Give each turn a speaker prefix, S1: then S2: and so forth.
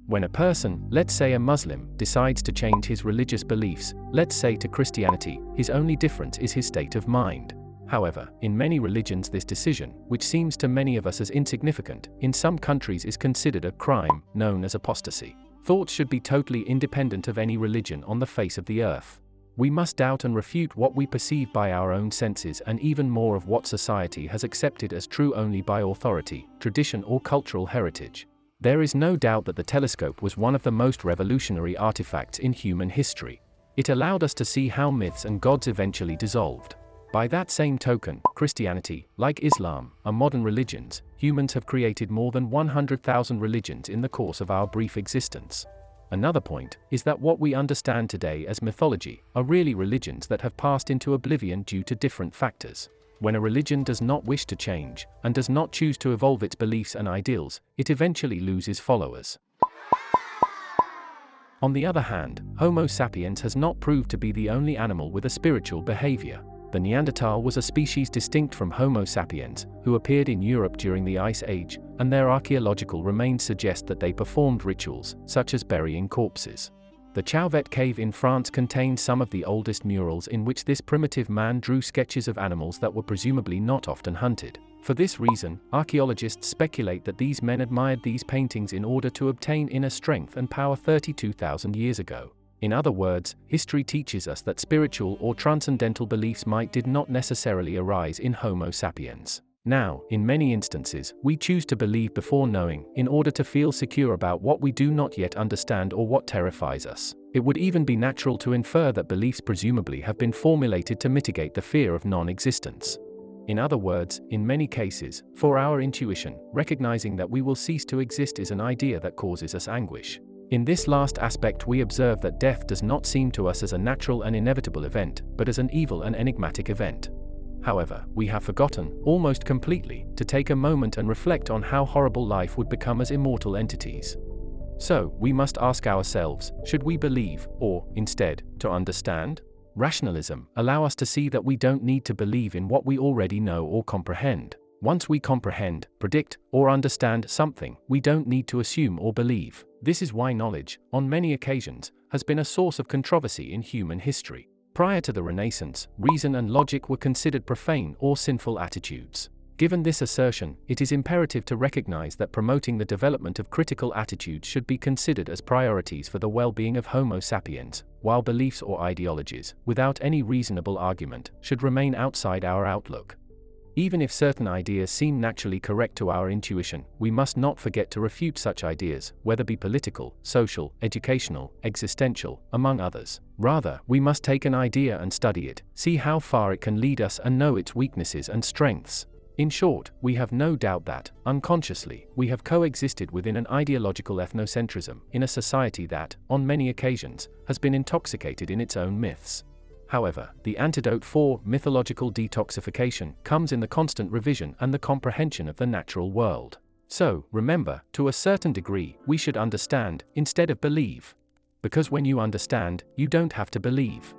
S1: When a person, let's say a Muslim, decides to change his religious beliefs, let's say to Christianity, his only difference is his state of mind. However, in many religions this decision, which seems to many of us as insignificant, in some countries is considered a crime, known as apostasy. Thoughts should be totally independent of any religion on the face of the earth. We must doubt and refute what we perceive by our own senses and even more of what society has accepted as true only by authority, tradition or cultural heritage. There is no doubt that the telescope was one of the most revolutionary artifacts in human history. It allowed us to see how myths and gods eventually dissolved. By that same token, Christianity, like Islam, are modern religions. Humans have created more than 100,000 religions in the course of our brief existence. Another point is that what we understand today as mythology are really religions that have passed into oblivion due to different factors. When a religion does not wish to change, and does not choose to evolve its beliefs and ideals, it eventually loses followers. On the other hand, Homo sapiens has not proved to be the only animal with a spiritual behavior. The Neanderthal was a species distinct from Homo sapiens, who appeared in Europe during the Ice Age, and their archaeological remains suggest that they performed rituals, such as burying corpses. The Chauvet cave in France contains some of the oldest murals in which this primitive man drew sketches of animals that were presumably not often hunted. For this reason, archaeologists speculate that these men admired these paintings in order to obtain inner strength and power 32,000 years ago. In other words, history teaches us that spiritual or transcendental beliefs did not necessarily arise in Homo sapiens. Now, in many instances, we choose to believe before knowing, in order to feel secure about what we do not yet understand or what terrifies us. It would even be natural to infer that beliefs presumably have been formulated to mitigate the fear of non-existence. In other words, in many cases, for our intuition, recognizing that we will cease to exist is an idea that causes us anguish. In this last aspect we observe that death does not seem to us as a natural and inevitable event, but as an evil and enigmatic event. However, we have forgotten, almost completely, to take a moment and reflect on how horrible life would become as immortal entities. So, we must ask ourselves, should we believe, or, instead, to understand? Rationalism allows us to see that we don't need to believe in what we already know or comprehend. Once we comprehend, predict, or understand something, we don't need to assume or believe. This is why knowledge, on many occasions, has been a source of controversy in human history. Prior to the Renaissance, reason and logic were considered profane or sinful attitudes. Given this assertion, it is imperative to recognize that promoting the development of critical attitudes should be considered as priorities for the well-being of Homo sapiens, while beliefs or ideologies, without any reasonable argument, should remain outside our outlook. Even if certain ideas seem naturally correct to our intuition, we must not forget to refute such ideas, whether be political, social, educational, existential, among others. Rather, we must take an idea and study it, see how far it can lead us and know its weaknesses and strengths. In short, we have no doubt that, unconsciously, we have coexisted within an ideological ethnocentrism, in a society that, on many occasions, has been intoxicated in its own myths. However, the antidote for mythological detoxification comes in the constant revision and the comprehension of the natural world. So, remember, to a certain degree, we should understand, instead of believe. Because when you understand, you don't have to believe.